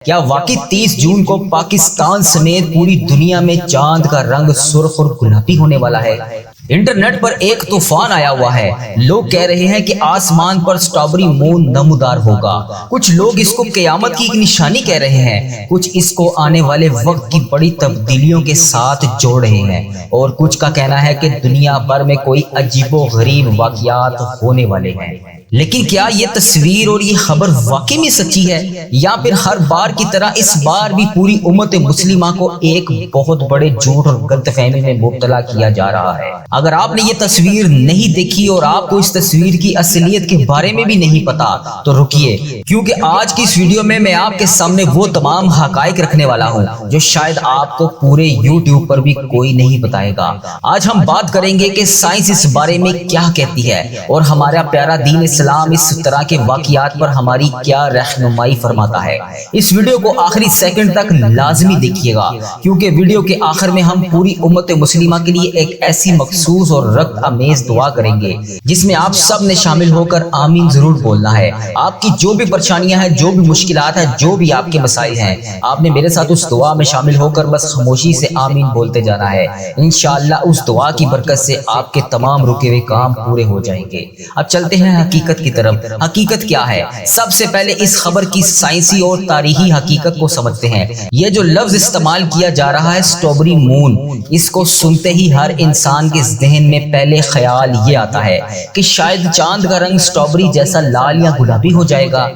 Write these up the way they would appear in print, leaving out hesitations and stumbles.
کیا واقعی 30 جون کو پاکستان سمیت پوری دنیا میں چاند کا رنگ سرخ اور گلابی ہونے والا ہے؟ انٹرنیٹ پر ایک طوفان آیا ہوا ہے۔ لوگ کہہ رہے ہیں کہ آسمان پر سٹرابری مون نمودار ہوگا، کچھ لوگ اس کو قیامت کی ایک نشانی کہہ رہے ہیں، کچھ اس کو آنے والے وقت کی بڑی تبدیلیوں کے ساتھ جوڑ رہے ہیں، اور کچھ کا کہنا ہے کہ دنیا بھر میں کوئی عجیب و غریب واقعات ہونے والے ہیں۔ لیکن کیا یہ تصویر اور یہ خبر واقعی میں سچی ہے، یا پھر ہر بار کی طرح اس بار بھی پوری امت مسلمہ کو ایک بہت بڑے جھوٹ اور غلط فہمی میں مبتلا کیا جا رہا ہے؟ اگر آپ نے یہ تصویر نہیں دیکھی اور آپ کو اس تصویر کی اصلیت کے بارے میں بھی نہیں پتا تو رکیے، کیونکہ آج کی اس ویڈیو میں آپ کے سامنے وہ تمام حقائق رکھنے والا ہوں جو شاید آپ کو پورے یوٹیوب پر بھی کوئی نہیں بتائے گا۔ آج ہم بات کریں گے کہ سائنس اس بارے میں کیا کہتی ہے، اور ہمارا پیارا دین اسلام اس طرح کے واقعات پر ہماری کیا رہنمائی فرماتا ہے۔ اس ویڈیو کو آخری سیکنڈ تک لازمی دیکھیے گا، کیونکہ ویڈیو کے آخر میں ہم پوری امت مسلمہ کے لیے ایک ایسی مخصوص اور رغبت آمیز دعا کریں گے جس میں آپ سب نے شامل ہو کر آمین ضرور بولنا ہے۔ آپ کی جو بھی پریشانیاں ہیں، جو بھی مشکلات ہیں، جو بھی آپ کے مسائل ہیں، آپ نے میرے ساتھ اس دعا میں شامل ہو کر بس خاموشی سے آمین بولتے جانا ہے۔ انشاءاللہ اس دعا کی برکت سے آپ کے تمام رکے ہوئے کام پورے ہو جائیں گے۔ اب چلتے ہیں حقیقت کی طرف۔ حقیقت کیا ہے؟ سب سے پہلے اس خبر کی سائنسی اور تاریخی حقیقت کو سمجھتے ہیں۔ یہ جو لفظ استعمال کیا جا رہا ہے سٹرابری مون، اس کو سنتے ہی ہر انسان کے ذہن میں پہلے خیال یہ آتا ہے کہ شاید چاند کا رنگ سٹرابری جیسا لال یا گلابی ہو جائے گا۔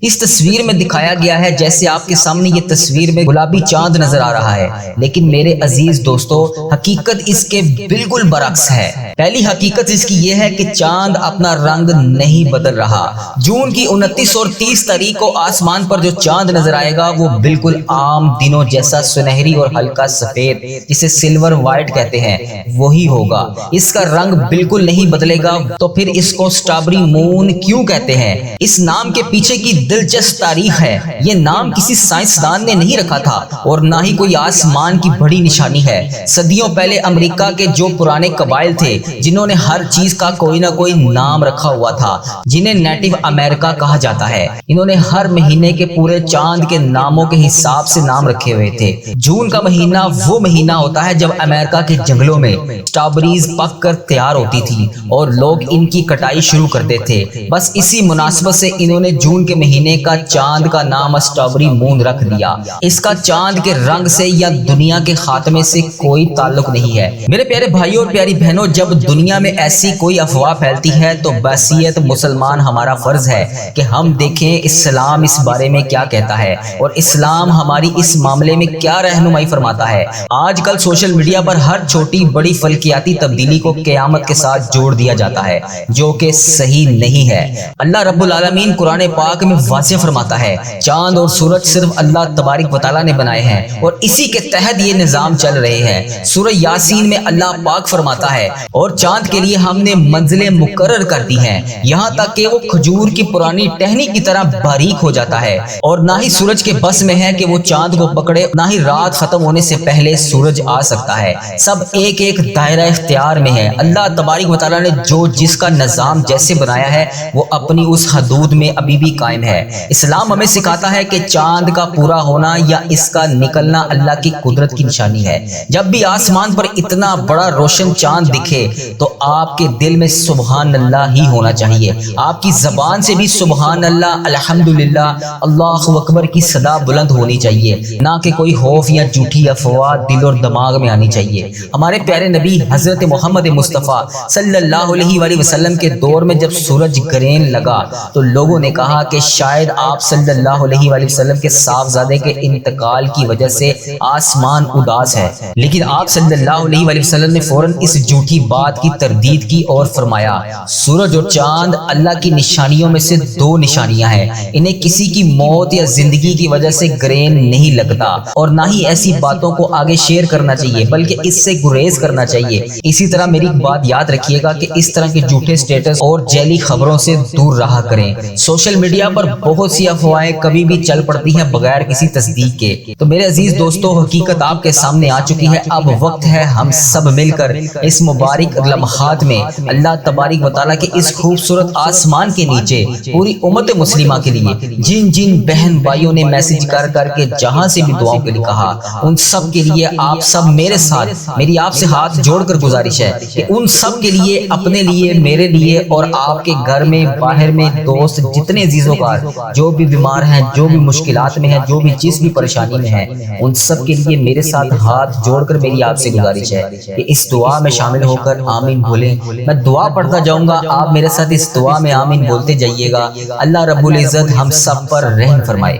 اس تصویر میں دکھایا گیا ہے جیسے آپ کے سامنے یہ تصویر میں گلابی چاند نظر آ رہا ہے، لیکن میرے عزیز دوستو، حقیقت اس کے بالکل برعکس ہے۔ پہلی حقیقت اس کی یہ ہے کہ چاند اپنا رنگ نہیں بدل رہا۔ جون کی 29 اور 30 تاریخ کو آسمان پر جو چاند نظر آئے گا وہ بالکل عام دنوں جیسا سنہری اور ہلکا سفید، جسے سلور وائٹ کہتے ہیں، وہی ہوگا۔ اس کا رنگ بالکل نہیں بدلے گا۔ تو پھر اس کو سٹرابری مون کیوں کہتے ہیں؟ اس نام کے پیچھے کی دلچسپ تاریخ ہے۔ یہ نام کسی سائنسدان نے نہیں رکھا تھا، اور نہ ہی کوئی آسمان کی بڑی نشانی ہے۔ صدیوں پہلے امریکہ کے جو پرانے قبائل تھے، جنہوں نے ہر چیز کا کوئی نہ کوئی نام رکھا ہوا تھا، جنہیں نیٹو امریکہ کہا جاتا ہے، انہوں نے ہر مہینے کے پورے چاند کے ناموں کے حساب سے نام رکھے ہوئے تھے۔ جون کا مہینہ وہ مہینہ ہوتا ہے جب امریکہ کے جنگلوں میں سٹرابریز پک کر تیار ہوتی تھی اور لوگ ان کی کٹائی شروع کرتے تھے۔ بس اسی مناسبت سے انہوں نے جون کے مہینے کا چاند کا نام سٹرابری مون رکھ دیا۔ اس کا چاند کے رنگ سے یا دنیا کے خاتمے سے کوئی تعلق نہیں ہے۔ میرے پیارے بھائیوں اور پیاری بہنوں، جب دنیا میں ایسی کوئی افواہ پھیلتی ہے تو بحیثیت مسلمان ہمارا فرض ہے کہ ہم دیکھیں اسلام اس بارے میں کیا کہتا ہے، اور اسلام ہماری اس معاملے میں کیا رہنمائی فرماتا ہے۔ آج کل سوشل میڈیا پر ہر چھوٹی بڑی فلکیاتی تبدیلی کو قیامت کے ساتھ جوڑ دیا جاتا ہے، جو کہ صحیح نہیں ہے۔ اللہ رب العالمین قرآن پاک میں واضح فرماتا ہے، چاند اور سورج صرف اللہ تبارک و تعالیٰ نے بنائے ہیں، اور اسی کے تحت یہ نظام چل رہے ہیں۔ سورہ یاسین میں اللہ پاک فرماتا ہے، اور چاند کے لیے ہم نے منزلیں مقرر کر دی ہیں، یہاں تک کہ وہ کھجور کی پرانی ٹہنی کی طرح باریک ہو جاتا ہے، اور نہ ہی سورج کے بس میں ہے کہ وہ چاند کو پکڑے، نہ ہی رات ختم ہونے سے پہلے سورج آ سکتا ہے۔ سب ایک ایک دائرہ اختیار میں ہے۔ اللہ تبارک و تعالیٰ نے جو جس کا نظام جیسے بنایا ہے، وہ اپنی اس حدود میں ابھی بھی قائم ہے۔ اسلام ہمیں سکھاتا ہے کہ چاند کا پورا ہونا یا اس کا نکلنا اللہ کی قدرت کی نشانی ہے۔ جب بھی آسمان پر اتنا بڑا روشن چاند دکھے تو آپ کے دل میں سبحان اللہ ہی ہونا چاہیے۔ آپ کی زبان سے بھی سبحان اللہ، الحمدللہ، اللہ اکبر کی صدا بلند ہونی چاہیے، نہ کہ کوئی خوف یا جھوٹی افواہ دل اور دماغ میں آنی چاہیے۔ ہمارے پیارے نبی حضرت محمد مصطفیٰ صلی اللہ علیہ وآلہ وسلم کے دور میں جب سورج گرہن لگا تو لوگوں نے کہا کہ شاید آپ صلی اللہ علیہ وآلہ وسلم کے صاحبزادے کے انتقال کی وجہ سے آسمان اداس ہے، لیکن آپ صلی اللہ علیہ وآلہ وسلم نے فوراً اس جھوٹی بات کی تردید کی اور فرمایا، سورج اور چاند اللہ کی نشانیوں میں سے دو نشانیاں ہیں، انہیں کسی کی موت یا زندگی کی وجہ سے گرہن نہیں لگتا، اور نہ ہی ایسی باتوں کو آگے شیئر کرنا چاہیے بلکہ اس سے گریز کرنا چاہیے۔ اسی طرح میری بات یاد رکھیے گا کہ اس طرح کے جھوٹے سٹیٹس اور جعلی خبروں سے دور رہا کریں۔ سوشل میڈیا پر بہت سی افواہیں کبھی بھی چل پڑتی ہیں بغیر کسی تصدیق کے۔ تو میرے عزیز دوستو، حقیقت آپ کے سامنے آ چکی ہے۔ اب وقت ہے ہم سب مل کر اس مبارک لمحات میں اللہ تبارک و تعالیٰ کے اس خوبصورت آسمان کے نیچے پوری امت مسلمہ کے لیے جن جن بہن بھائیوں نے میسج کر کر کے جہاں سے بھی دعاؤں کے لیے کہا، ان سب کے لیے آپ سب میرے ساتھ میری آپ سے ہاتھ جوڑ کر گزارش ہے کہ ان سب کے لیے، اپنے لیے، میرے لیے اور آپ کے گھر میں باہر میں دوست جتنے عزیزوں کا جو بھی بیمار ہیں، جو بھی مشکلات میں ہیں، جو بھی جس بھی پریشانی میں ہیں، ان سب کے لیے میرے ساتھ ہاتھ جوڑ کر میری آپ سے گزارش ہے کہ اس دعا میں شامل ہو کر آمین بولیں۔ میں دعا پڑھتا جاؤں گا، آپ میرے ساتھ اس دعا میں آمین بولتے جائیے گا۔ اللہ رب العزت ہم سب پر رحم فرمائے۔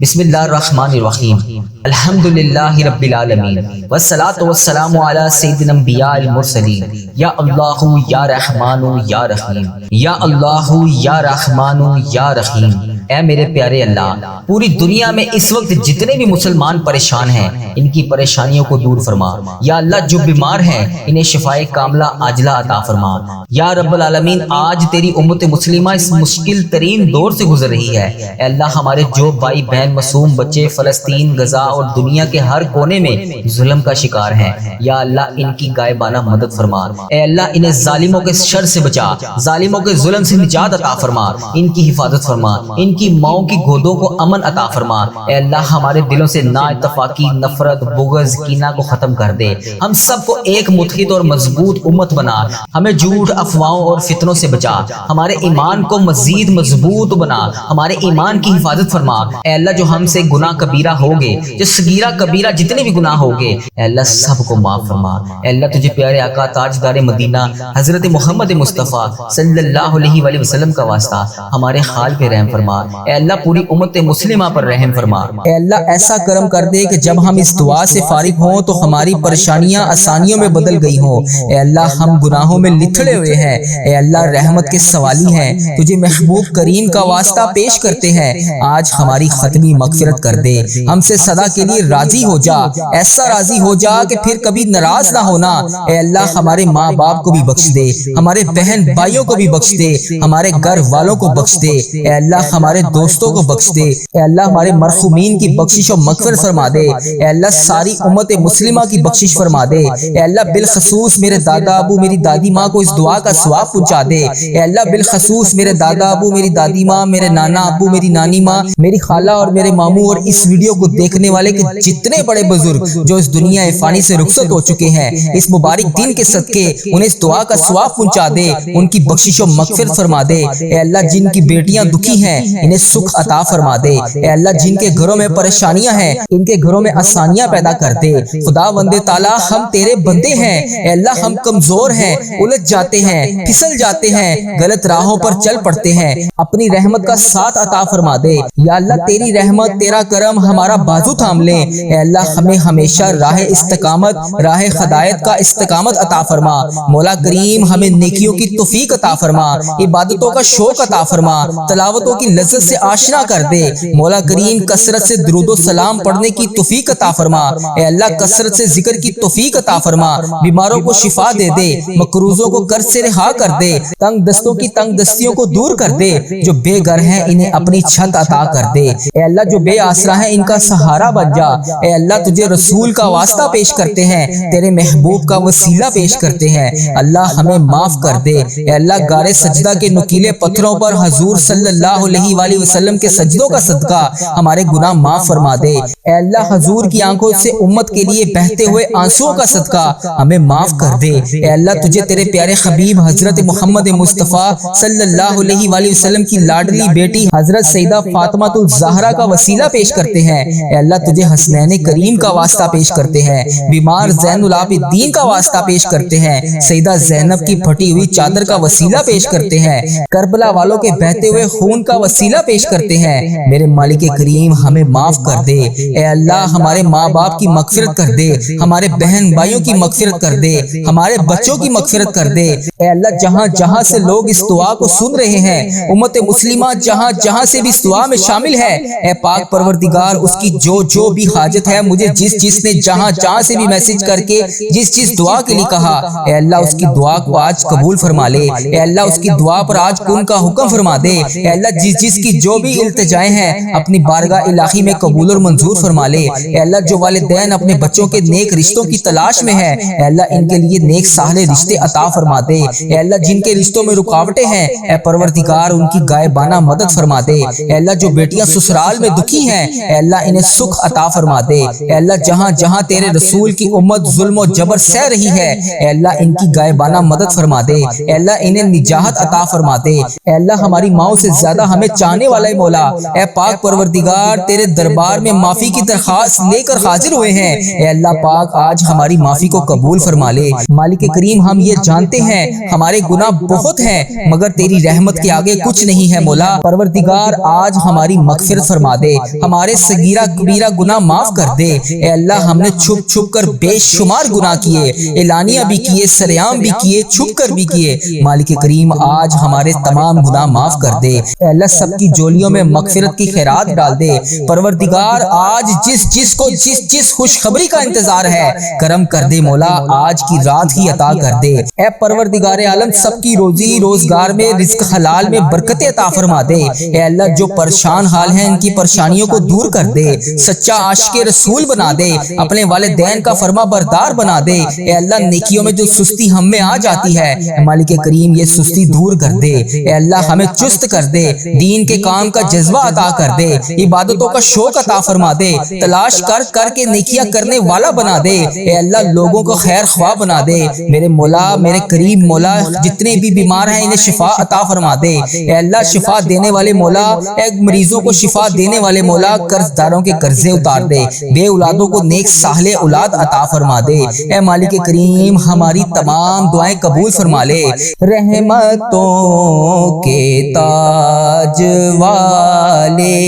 بسم اللہ الرحمن الرحیم، الحمدللہ رب العالمین، والصلاة والسلام علی سید الانبیاء المرسلین، یا اللہ یا رحمان یا رحیم، یا اللہ یا رحمان یا رحیم۔ اے میرے پیارے اللہ، پوری دنیا میں اس وقت جتنے بھی مسلمان پریشان ہیں، ان کی پریشانیوں کو دور فرما۔ یا اللہ، جو بیمار ہیں انہیں شفائے کاملہ عاجلہ عطا فرما۔ یا رب العالمین، آج تیری امت مسلمہ اس مشکل ترین دور سے گزر رہی ہے۔ اے اللہ، ہمارے جو بھائی بہن، معصوم بچے فلسطین، غزہ اور دنیا کے ہر کونے میں ظلم کا شکار ہیں، یا اللہ ان کی غائبانہ مدد فرما۔ اے اللہ، انہیں ظالموں کے شر سے بچا، ظالموں کے ظلم سے نجات عطا فرما، ان کی حفاظت فرما، ان کی ماؤں کی گودوں کو امن عطا فرما۔ اے اللہ، ہمارے دلوں سے نا اتفاقی، نفرت، بغض، کینہ کو ختم کر دے۔ ہم سب کو ایک متحد اور مضبوط امت بنا، ہمیں جھوٹ، افواہوں اور فتنوں سے بچا، ہمارے ایمان کو مزید مضبوط بنا، ہمارے ایمان کی حفاظت فرما۔ اے اللہ، جو ہم سے گناہ کبیرہ ہوگے، جو صغیرہ کبیرہ جتنے بھی گناہ ہوگے، اے اللہ سب کو معاف فرما۔ اے اللہ، تجھے پیارے آقا تاجدار مدینہ حضرت محمد مصطفیٰ صلی اللہ علیہ وآلہ وسلم کا واسطہ ہمارے حال پہ رحم فرما۔ اے اللہ، پوری امت مسلمہ پر رحم فرما۔ اے اللہ، ایسا کرم کر دے کہ جب ہم اس دعا سے فارغ ہوں تو ہماری پریشانیاں آسانیوں میں بدل گئی ہوں۔ اے اللہ، ہم گناہوں میں لتھڑے ہوئے ہیں، اے اللہ رحمت کے سوالی ہیں، تجھے محبوب کریم کا واسطہ پیش کرتے ہیں، آج ہماری ختمی مغفرت کر دے، ہم سے سدا کے لیے راضی ہو جا، ایسا راضی ہو جا کہ پھر کبھی ناراض نہ ہونا۔ اے اللہ، ہمارے ماں باپ کو بھی بخش دے، ہمارے بہن بھائیوں کو بھی بخش دے، ہمارے گھر والوں کو بخش دے، اے اللہ ہمارے دوستوں کو بخش دے، اے اللہ ہمارے مرحومین کی بخشش و مغفرت فرما دے، اے اللہ ساری امت مسلمہ کی بخشش فرما دے، اے اللہ بالخصوص میرے دادا ابو میری دادی ماں کو اس دعا کا ثواب پہنچا دے، اے اللہ بالخصوص میرے دادا ابو میری دادی ماں، میرے نانا ابو میری نانی ماں، میری خالہ اور میرے ماموں اور اس ویڈیو کو دیکھنے والے کے جتنے بڑے بزرگ جو اس دنیا فانی سے رخصت ہو چکے ہیں، اس مبارک دن کے صدقے انہیں اس دعا کا ثواب پہنچا دے، ان کی بخشش و مغفرت فرما دے۔ اے اللہ جن کی بیٹیاں دکھی ہیں انہیں سکھ عطا فرما دے، اے اللہ جن کے گھروں میں پریشانیاں ہیں ان کے گھروں میں آسانیاں پیدا کر دے۔ خدا وند تعالیٰ، ہم تیرے بندے ہیں، اے اللہ ہم کمزور ہیں، الجھ جاتے ہیں، پھسل جاتے ہیں، غلط راہوں پر چل پڑتے ہیں، اپنی رحمت کا ساتھ عطا فرما دے۔ یا اللہ تیری رحمت، تیرا کرم ہمارا بازو تھام لے، اے اللہ ہمیں ہمیشہ راہ استقامت، راہ ہدایت کا استقامت عطا فرما۔ مولا کریم ہمیں نیکیوں کی توفیق عطا فرما، عبادتوں کا شوق عطا فرما، تلاوتوں کی لذت سے آشنا کر دے۔ مولا کریم کثرت سے درود و سلام پڑھنے کی توفیق عطا فرما، اے اللہ کثرت سے ذکر کی توفیق عطا فرما، بیماروں کو شفا دے دے، مقروضوں کو قرض سے رہا کر دے، تنگ دستوں کی تنگ دستیوں کو دور کر دے، جو بے گھر ہیں انہیں اپنی چھت عطا کر دے، اے اللہ جو بے آسرا ہیں ان کا سہارا بن جا۔ اے اللہ تجھے رسول کا واسطہ پیش کرتے ہیں، تیرے محبوب کا وسیلہ پیش کرتے ہیں، اللہ ہمیں معاف کر دے۔ اے اللہ غار سجدہ کے نکیلے پتھروں پر حضور صلی اللہ علیہ وآلہ وسلم کے سجدوں کا صدقہ ہمارے گناہ معاف فرما دے۔ اے اللہ حضور کی آنکھوں سے امت کے لیے بہتے ہوئے آنسوؤں کا صدقہ ہمیں معاف کر دے۔ اے اللہ تجھے تیرے پیارے حبیب حضرت محمد مصطفیٰ صلی اللہ علیہ وآلہ وسلم کی لاڈلی بیٹی حضرت سیدہ فاطمہ الزہرا کا وسیلہ پیش کرتے ہیں، اے اللہ تجھے حسنین کریم کا واسطہ پیش کرتے ہیں، بیمار زین العابدین کا واسطہ پیش کرتے ہیں، سیدہ زینب کی پھٹی ہوئی چادر کا وسیلہ پیش کرتے ہیں، کربلا والوں کے بہتے ہوئے خون کا وسیلہ پیش کرتے ہیں۔ میرے مالک کریم ہمیں معاف کر دے، اے اللہ ہمارے ماں باپ کی مغفرت کر دے، ہمارے بہن بھائیوں کی مغفرت کر دے، ہمارے بچوں کی مغفرت کر دے۔ اے اللہ جہاں جہاں سے لوگ اس دعا کو سن رہے ہیں، امت مسلمہ جہاں جہاں سے بھی اس دعا میں شامل ہے، اے پاک پروردگار اس کی جو بھی حاجت ہے، مجھے جس نے جہاں جہاں سے بھی میسج کر کے جس دعا کے لیے کہا، اے اللہ اس کی دعا کو آج قبول فرما لے۔ اے اللہ اس کی دعا پر آج کن کا حکم فرما دے۔ اے اللہ جس کی جو بھی التجائیں ہیں اپنی بارگاہ الہی میں قبول اور منظور فرما لے۔ اے اللہ جو والدین اپنے بچوں کے نیک رشتوں کی تلاش میں ہے، اے اللہ ان کے لیے نیک صالح رشتے عطا فرما دے۔ اے اللہ جن کے رشتوں میں رکاوٹیں ہیں، اے پروردگار ان کی غائبانہ مدد فرما دے۔ اے اللہ جو بیٹیاں سسرال میں دکھی ہیں، اے اللہ انہیں سکھ عطا فرما دے۔ اے اللہ جہاں جہاں تیرے رسول کی امت ظلم و جبر سہ رہی ہے، اے اللہ ان کی غائبانہ مدد فرما دے۔ اے اللہ انہیں نجات عطا فرما دے۔ اے اللہ ہماری ماؤں سے زیادہ ہمیں چاہنے والا مولا، اے پاک پروردگار تیرے دربار میں معافی کی درخواست لے کر حاضر ہوئے ہیں۔ اے اللہ پاک آج ہماری معافی کو قبول فرما لے۔ مالک کریم ہم یہ جانتے ہیں ہمارے گناہ بہت ہیں، مگر تیری رحمت کے آگے کچھ نہیں ہے مولا۔ پروردگار آج ہماری مغفرت فرما دے، ہمارے صغیرہ کبیرہ گناہ معاف کر دے۔ اے اللہ ہم نے چھپ چھپ کر بے شمار گناہ کیے، اعلانیہ بھی کیے، سریعام بھی کیے، چھپ کر بھی کیے۔ مالک کریم آج ہمارے تمام گناہ معاف کر دے۔ اے اللہ سب کی جولیوں میں مغفرت کی خیرات ڈال دے۔ پروردگار آج جس کو جس خوشخبری کا انتظار ہے کرم کر دے مولا، آج کی رات ہی عطا کر دے۔ اے پروردگار عالم سب کی روزی روزگار میں رزق حلال میں برکت عطا فرما دے۔ اے اللہ جو پریشان حال ہیں ان کی پریشانیوں کو دور کر دے، سچا عاشق رسول بنا دے، اپنے والدین کا فرما بردار بنا دے۔ اے اللہ نیکیوں میں جو سستی ہم میں آ جاتی ہے، مالک کریم یہ سستی دور کر دے۔ اے اللہ ہمیں چست کر دے، دین کے کام کا جذبہ عطا کر دے، عبادتوں کا شوق عطا فرما دے، تلاش کر کے نیکیاں کرنے والا بنا دے۔ اے اللہ لوگوں کو خیر خواہ بنا دے۔ میرے مولا میرے کریم مولا جتنے بھی بیمار ہیں انہیں شفا عطا فرما دے۔ اے اللہ شفا دینے والے مولا، اے مریضوں کو شفا دینے والے مولا، قرض داروں کے قرضے اتار دے، بے اولادوں کو نیک صالح اولاد عطا فرما دے۔ اے مالک کریم ہماری تمام دعائیں قبول فرما لے۔ رحمتوں کے تاج والے،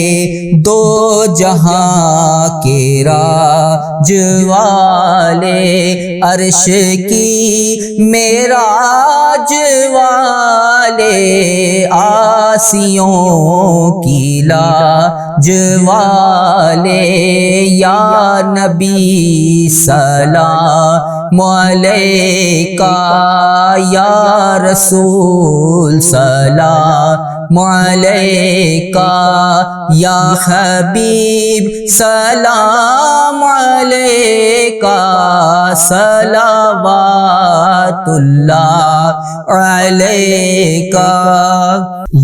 دو جہاں کے راج والے، عرش کی معراج والے، آسیوں کی لاج والے، یا نبی سلام علیکہ، یا رسول سلام علیکہ، یا حبیب سلام علیکہ، صلوات اللہ علیکہ۔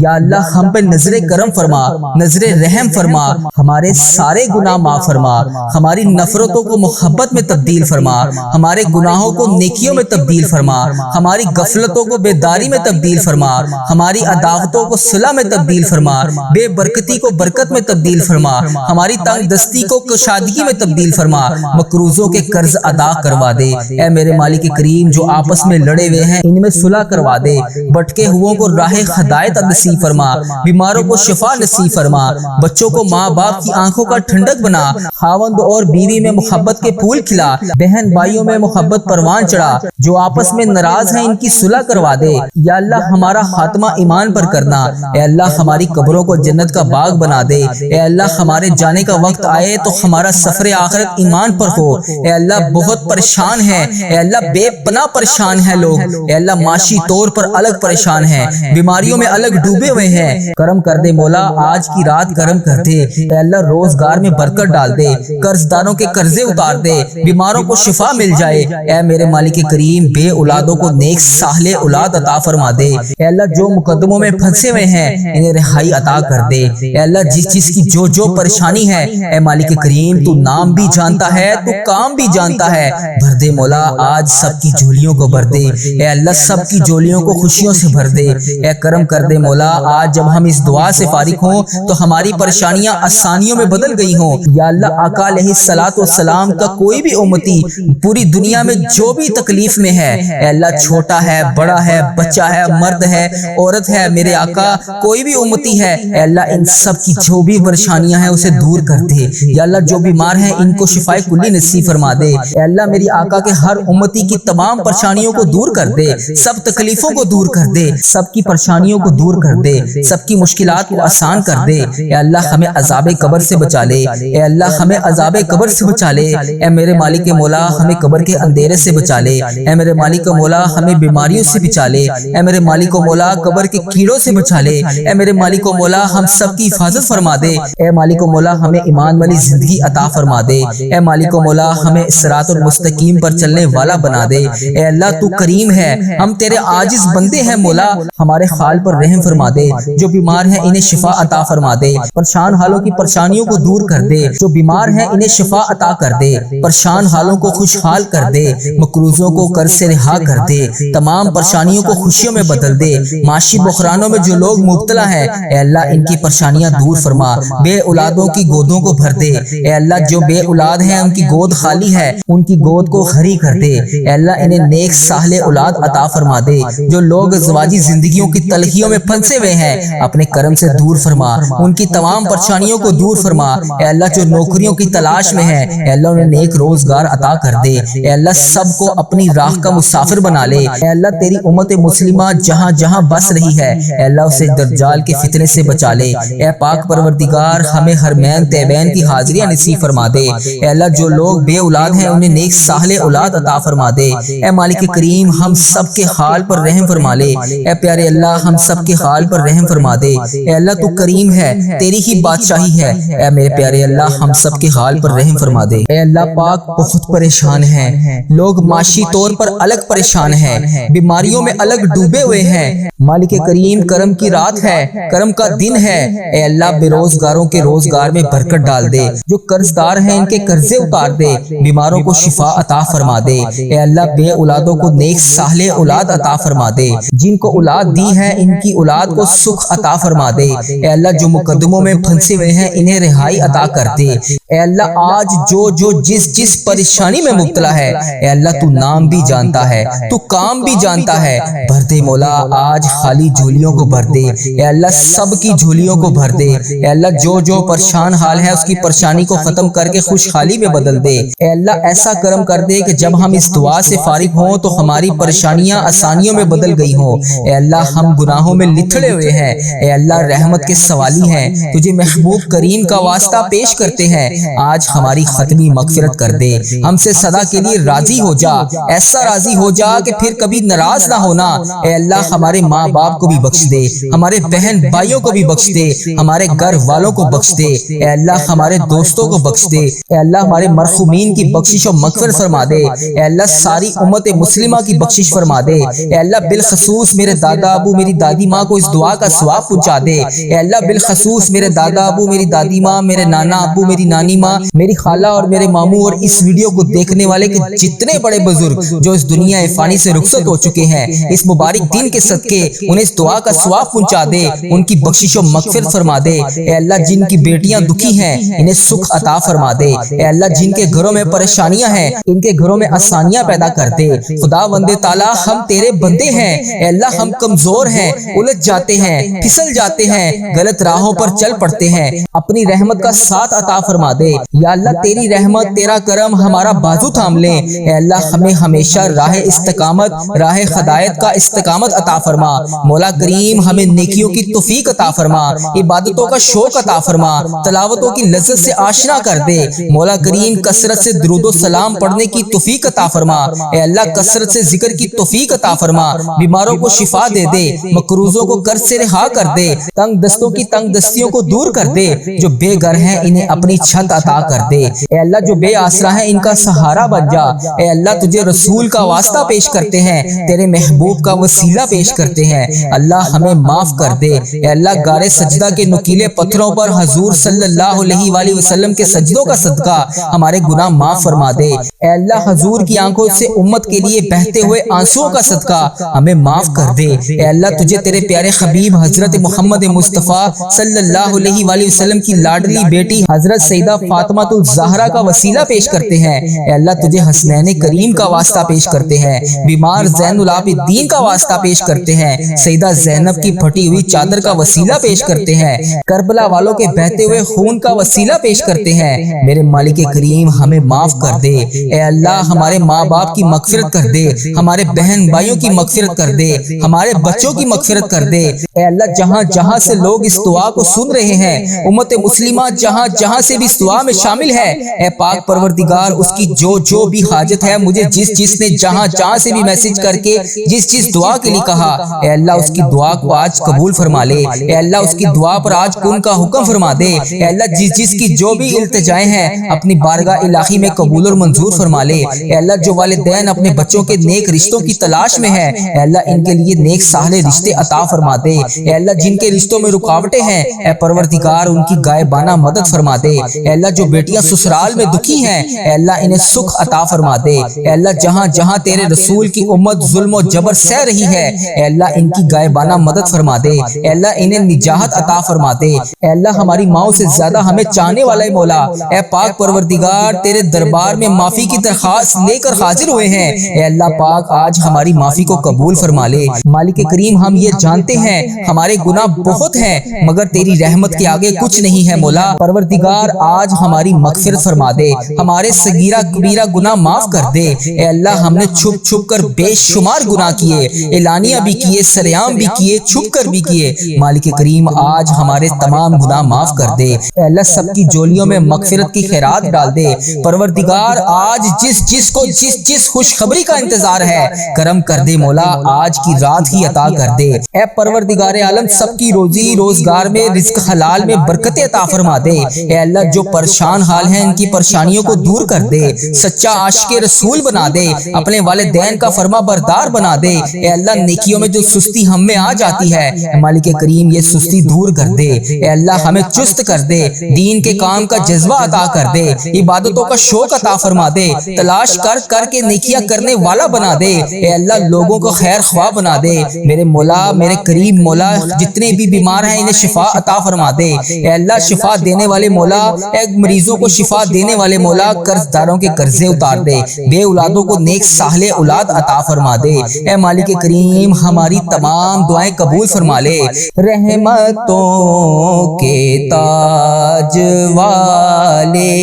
یا اللہ ہم پہ نظر کرم فرما، نظر رحم فرما، ہمارے سارے گناہ معاف فرما، ہماری نفرتوں کو محبت میں تبدیل فرما، ہمارے گناہوں کو نیکیوں میں تبدیل فرما، ہماری غفلتوں کو بیداری میں تبدیل فرما، ہماری عداوتوں کو صلح میں تبدیل فرما، بے برکتی کو برکت میں تبدیل فرما، ہماری تنگ دستی کو کشادگی میں تبدیل فرما، مقروضوں کے قرض ادا کروا دے۔ اے میرے مالک کریم جو آپس میں لڑے ہوئے ہیں ان میں صلح کروا دے، بھٹکے ہوئوں کو راہ ہدایت نصیب فرما، بیماروں کو شفا نصیب فرما، بچوں کو ماں باپ کی آنکھوں کا ٹھنڈک بنا، خاوند اور بیوی میں محبت کے پھول کھلا، بہن بھائیوں میں محبت پروان چڑھا، جو آپس میں ناراض ہیں ان کی صلح کروا دے۔ یا اللہ ہمارا خاتمہ ایمان پر کرنا، اے اللہ ہماری قبروں کو جنت کا باغ بنا دے، اے اللہ ہمارے جانے کا وقت آئے تو ہمارا سفر آخرت ایمان پر ہو۔ اے اللہ بہت پریشان ہیں، اے اللہ بے پناہ پریشان ہیں لوگ، اے اللہ معاشی طور پر الگ پریشان ہیں، بیماریوں میں الگ ڈوبے ہوئے ہیں، کرم کر دے مولا آج کی رات کرم کر دے۔ اے اللہ روزگار میں برکت ڈال دے، قرض داروں کے قرضے اتار دے، بیماروں کو شفا مل جائے۔ اے میرے مالک کریم بے اولادوں کو نیک صالح اولاد عطا فرما دے۔ اے اللہ جو مقدموں میں پھنسے ہوئے ہیں انہیں رہائی عطا کر دے۔ اے اللہ جس کی جو پریشانی ہے اے مالک کریم تو نام بھی جانتا ہے، تو کام بھی جانتا ہے، بھر دے مولا آج سب کی جھولیوں کو بھر دے۔ اے اللہ سب کی جھولیوں کو خوشیوں سے بھر دے۔ اے کرم کر دے مولا آج جب ہم اس دعا سے فارغ ہوں تو ہماری پریشانیاں آسانیوں میں بدل گئی ہوں۔ یا اللہ آقا علیہ الصلوۃ والسلام کا کوئی بھی امتی پوری دنیا میں جو بھی تکلیف میں ہے، اے اللہ چھوٹا ہے، بڑا ہے، بچہ ہے، مرد ہے، عورت ہے، میرے آقا کوئی بھی امتی ہے اے اللہ ان سب کی جو بھی پریشانیاں ہیں اسے دور کر دے یا اللہ جو بیمار ہیں ان کو شفائے کلی نصیب فرما دے اے اللہ میری آقا کے ہر امتی کی تمام پریشانیوں کو دور کر دے سب تکلیفوں کو دور کر دے سب کی پریشانیوں کو دور کر دے سب کی مشکلات کو آسان کر دے اے اللہ ہمیں عذاب قبر سے بچا لے اے اللہ ہمیں عذاب قبر سے بچا لے اے میرے مالک مولا ہمیں قبر کے اندھیرے سے بچا لے اے میرے مالک مولا ہمیں بیماریوں سے بچا لے اے میرے مالک مولا قبر کے کیڑوں سے بچا لے اے میرے مالک مولا ہم سب کی حفاظت فرما دے اے مالک مولا ہمیں ایمان والی زندگی عطا فرما دے اے مالک مولا ہمیں صراط المستقیم پر چلنے والا بنا دے اے اللہ تو کریم ہے ہم تیرے عاجز بندے ہیں مولا ہمارے حال پر رحم فرما دے جو بیمار ہیں انہیں شفا عطا فرما دے پریشان حالوں کی پریشانیوں کو دور کر دے جو بیمار ہیں انہیں شفا عطا کر دے پریشان حالوں کو خوشحال کر دے مقروضوں کو قرض سے رہا کر دے تمام پریشانیوں کو خوشیوں میں بدل دے معاشی بحرانوں میں جو لوگ مبتلا ہیں اے اللہ ان کی پریشانیاں دور فرما بے اولادوں کی گودوں کو بھر دے اے اللہ جو بے اولاد ہیں ان کی گود خالی ہے ان کی گود کو ہری کر دے اے اللہ انہیں نیک صالح اولاد عطا فرما دے جو لوگ ازواجی زندگیوں کی تلخیوں میں پھنسے ہوئے ہیں اپنے کرم سے دور فرما ان کی تمام پریشانیوں کو دور فرما اے اللہ جو نوکریوں کی تلاش میں ہے اے اللہ انہیں نیک روزگار عطا کر دے اے اللہ سب کو اپنی راہ کا مسافر بنا لے اے اللہ تیری امت مسلمہ جہاں جہاں بس رہی ہے اے اللہ اسے دجال کے فتنے سے بچا لے اے پاک پروردگار ہمیں حرمین طیبین کی حاضریاں نصیب فرما دے اے اللہ جو لوگ بے اولاد ہیں انہیں نیک صالح اولاد عطا فرما دے اے مالک کریم ہم سب کے حال پر رحم فرما لے اے پیارے اللہ ہم سب کے حال پر رحم فرما دے اے اللہ تو کریم ہے تیری ہی بادشاہی ہے اے میرے پیارے اللہ ہم سب کے حال پر رحم فرما دے اے اللہ پاک بہت پریشان ہیں لوگ معاشی طور پر الگ پریشان ہیں بیماریوں میں الگ ڈوبے ہوئے ہیں مالک کریم کرم کی رات ہے کرم کا دن ہے اے اللہ بے روزگاروں کے روزگار میں برکت ڈال دے جو قرض دار ہیں ان کے قرضے اتار دے بیماروں کو شفا عطا فرما دے اے اللہ بے اولادوں کو نیک صالح اولاد عطا فرما دے جن کو اولاد دی ہے ان کی اولاد کو سکھ عطا فرما دے اے اللہ جو مقدموں میں پھنسے ہوئے ہیں انہیں رہائی عطا کر دے اے اللہ آج جو جس پریشانی میں مبتلا ہے اے اللہ تو نام بھی جانتا ہے تو کام بھی جانتا ہے بھر دے مولا آج خالی جھولیوں کو بھر دے اے اللہ سب کی جھولیوں کو بھر دے اے اللہ جو پریشان حال ہے اس کی پریشانی کو ختم کر کے خوشحالی میں بدل دے اے اللہ ایسا کرم کر دے کہ جب ہم اس دعا سے فارغ ہوں تو ہماری پریشانیاں آسانیوں میں بدل گئی ہوں اے اللہ ہم گناہوں میں لتھڑے ہوئے ہیں اے اللہ رحمت کے سوالی ہیں تجھے محبوب کریم کا واسطہ پیش کرتے ہیں آج ہماری ختمی مغفرت کر دے ہم سے صدا کے لیے راضی ہو جا ایسا راضی ہو جا کہ پھر کبھی ناراض نہ ہونا اے اللہ ہمارے ماں باپ کو بھی بخش دے ہمارے بہن بھائیوں کو بھی بخش دے ہمارے گھر والوں کو بخش دے اے اللہ ہمارے دوستوں کو بخش دے اے اللہ ہمارے مرحومین کی بخشش و مغفرت فرما دے اے اللہ ساری امت مسلمہ کی بخشش فرما دے اے اللہ بالخصوص میرے دادا ابو میری دادی ماں کو اس دعا کا ثواب پہنچا دے اے اللہ بالخصوص میرے دادا ابو میری دادی ماں میرے نانا ابو میری نانی ماں میری خالہ اور میرے ماموں اور اس ویڈیو کو دیکھنے والے کے جتنے بڑے بزرگ جو اس دنیا فانی سے رخصت ہو چکے ہیں اس مبارک دن کے صدقے انہیں اس دعا کا ثواب پہنچا دے ان کی بخشش و مغفرت فرما دے اے اللہ جن کی بیٹیاں دکھی ہیں انہیں سکھ عطا فرما دے اے اللہ جن کے گھروں میں پریشانیاں ہیں ان کے گھروں میں آسانیاں پیدا کر دے خدا بند تعالی ہم تیرے بندے ہیں اے اللہ ہم کمزور ہیں الجھ جاتے ہیں پھسل جاتے ہیں غلط راہوں پر چل پڑتے ہیں اپنی رحمت کا ساتھ عطا فرما دے یا اللہ تیری رحمت تیرا کرم ہمارا بازو تھام لے اے اللہ ہمیں ہمیشہ راہ استقامت راہ ہدایت کا استقامت عطا فرما مولا کریم ہمیں نیکیوں کی توفیق عطا فرما عبادتوں کا شوق عطا فرما تلاوتوں کی لذت سے آشنا کر دے مولا کریم کثرت سے درود و سلام پڑھنے کی توفیق عطا فرما اے اللہ کثرت سے ذکر کی توفیق عطا فرما بیماروں کو شفا دے دے مقروضوں کو قرض سے رہا کر دے تنگ دستوں کی تنگ دستیوں کو دور کر دے جو بے گھر ہیں انہیں اپنی چھت عطا کر دے اے اللہ جو بے آسرا ہیں ان کا سہارا بن جا اے اللہ تجھے رسول کا واسطہ پیش کرتے ہیں تیرے محبوب کا وسیلہ پیش کرتے ہیں اللہ ہمیں معاف کر دے اے اللہ غار سجدہ کے نکیلے پتھروں پر حضور صلی اللہ علیہ وآلہ وسلم کے سجدوں کا صدقہ ہمارے گناہ معاف فرما دے اے اللہ حضور کی آنکھوں سے امت کے لیے بہتے ہوئے آنسوؤں کا صدقہ ہمیں معاف کر دے اے اللہ تجھے تیرے پیارے حبیب حضرت محمد مصطفیٰ صلی اللہ علیہ وآلہ وسلم کی لاڈلی بیٹی حضرت سیدہ فاطمہ الزہرا کا وسیلہ پیش کرتے ہیں اے اللہ تجھے حسنین کریم کا واسطہ پیش کرتے ہیں بیمار زین العابدین کا واسطہ پیش کرتے ہیں سیدہ زینب کی پھٹی ہوئی چادر کا وسیلہ پیش کرتے ہیں، کربلا والوں کے بہتے ہوئے خون کا وسیلہ پیش کرتے ہیں۔ میرے مالک کریم ہمیں معاف کر دے، اے اللہ ہمارے ماں باپ کی مغفرت کر دے، ہمارے بہن بھائیوں کی مغفرت کر دے، ہمارے بچوں کی مغفرت کر دے۔ اے اللہ جہاں جہاں سے لوگ اس دعا کو سن رہے ہیں، امت مسلمہ جہاں جہاں سے بھی اس دعا میں شامل ہے، اے پاک پروردگار اس کی جو بھی حاجت ہے، مجھے جس نے جہاں جہاں سے بھی میسج کر کے جس دعا کے لیے کہا، اے اللہ اس کی دعا کو آج قبول فرما لے، اے اللہ اس کی دعا پر آج کن کا حکم فرما دے، اے اللہ جس کی جو بھی التجائیں ہیں اپنی بارگاہ الہی میں قبول اور منظور فرما لے۔ اے اللہ جو والدین اپنے بچوں کے نیک رشتوں کی تلاش میں ہیں، اے اللہ ان کے لیے نیک صالح رشتے عطا فرما دے۔ اے اللہ جن کے رشتوں میں رکاوٹیں ہیں، اے پروردگار ان کی غائبانہ مدد فرما دے۔ اے اللہ جو بیٹیاں سسرال میں دکھی ہیں، اے اللہ انہیں سکھ عطا فرما دے۔ اے اللہ جہاں جہاں تیرے رسول کی امت ظلم و جبر سہ رہی ہے، اے اللہ ان کی غائبانہ مدد فرما دے۔ اے اللہ انہیں نجات عطا فرما دے۔ اے اللہ ہماری ماؤں سے زیادہ ہمیں چاہنے والا مولا، اے پاک پروردگار تیرے دربار میں معافی کی درخواست لے کر حاضر ہوئے ہیں، اے اللہ پاک آج ہماری معافی کو قبول فرما لے۔ مالک کریم ہم یہ جانتے ہیں ہمارے گناہ بہت ہیں مگر تیری رحمت کے آگے کچھ نہیں ہے مولا۔ پروردگار آج ہماری مغفرت فرما دے، ہمارے صغیرہ کبیرہ گناہ معاف کر دے۔ اے اللہ ہم نے چھپ چھپ کر بے شمار گناہ کیے، اعلانیہ بھی کیے، سریعام بھی کیے، چھپ کر بھی کیے۔ مالک کریم آج ہمارے تمام گناہ معاف کر دے۔ اے اللہ سب کی جولیوں میں مغفرت کی خیرات ڈال دے۔ پروردگار آج جس کو جس خوشخبری کا انتظار ہے کرم کر دے مولا، آج کی رات ہی عطا کر دے۔ اے پروردگار عالم سب کی روزی روزگار میں رزق حلال میں برکت عطا فرما دے۔ اے اللہ جو پریشان حال ہیں ان کی پریشانیوں کو دور کر دے، سچا عاشق رسول بنا دے، اپنے والدین کا فرما بردار بنا دے۔ اے اللہ نیکیوں میں جو سستی ہم میں آ جاتی ہے مالک کریم یہ سستی دور کر دے۔ اے اللہ ہمیں چست کر دے، دین کے کام کا جذبہ عطا کر دے، عبادتوں کا شوق عطا فرما دے، تلاش کر کے نیکیاں کرنے والا بنا دے۔ اے اللہ لوگوں کو خیر خواہ بنا دے۔ میرے مولا میرے کریم مولا جتنے بھی بیمار ہیں انہیں شفا عطا فرما دے۔ اے اللہ شفا دینے والے مولا، اے مریضوں کو شفا دینے والے مولا قرض داروں کے قرضے اتار دے، بے اولادوں کو نیک صالح اولاد عطا فرما دے۔ اے مالک کریم ہماری تمام دعائیں قبول فرما لے۔ رحمتوں کے تاج والے،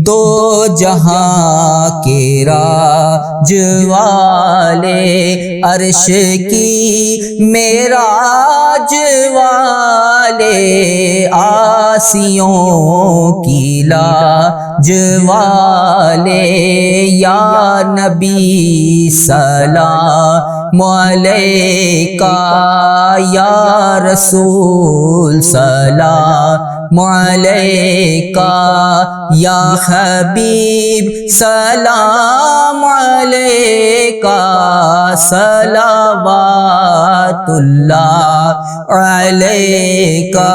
دو جہاں کے راج والے، عرش کی معراج والے، آسیوں کی لاج والے، یا نبی سلام علیکہ، یا رسول سلام علیکہ، یا حبیب سلام علیکہ، صلوات اللہ علیکہ۔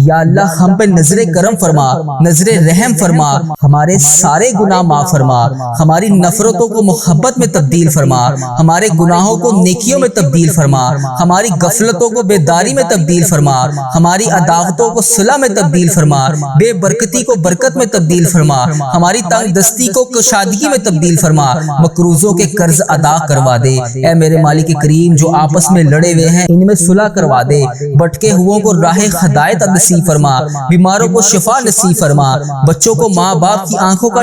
یا اللہ ہم پہ نظر کرم فرما، نظر رحم فرما، ہمارے سارے گناہ معاف فرما، ہماری نفرتوں کو محبت میں تبدیل فرما، ہمارے گناہوں کو نیکیوں میں تبدیل فرما، ہماری غفلتوں کو بیداری میں تبدیل فرما، ہماری عداوتوں کو صلح میں تبدیل فرما، بے برکتی کو برکت میں تبدیل فرما، ہماری تنگ دستی کو کشادگی میں تبدیل فرما، مقروضوں کے قرض ادا کروا دے۔ اے میرے مالک کریم جو آپس میں لڑے ہوئے ہیں ان میں صلح کروا دے، بھٹکے ہوئوں کو راہ ہدایت نصیب فرما، بیماروں کو شفا نصیب فرما، بچوں کو ماں باپ کی آنکھوں کا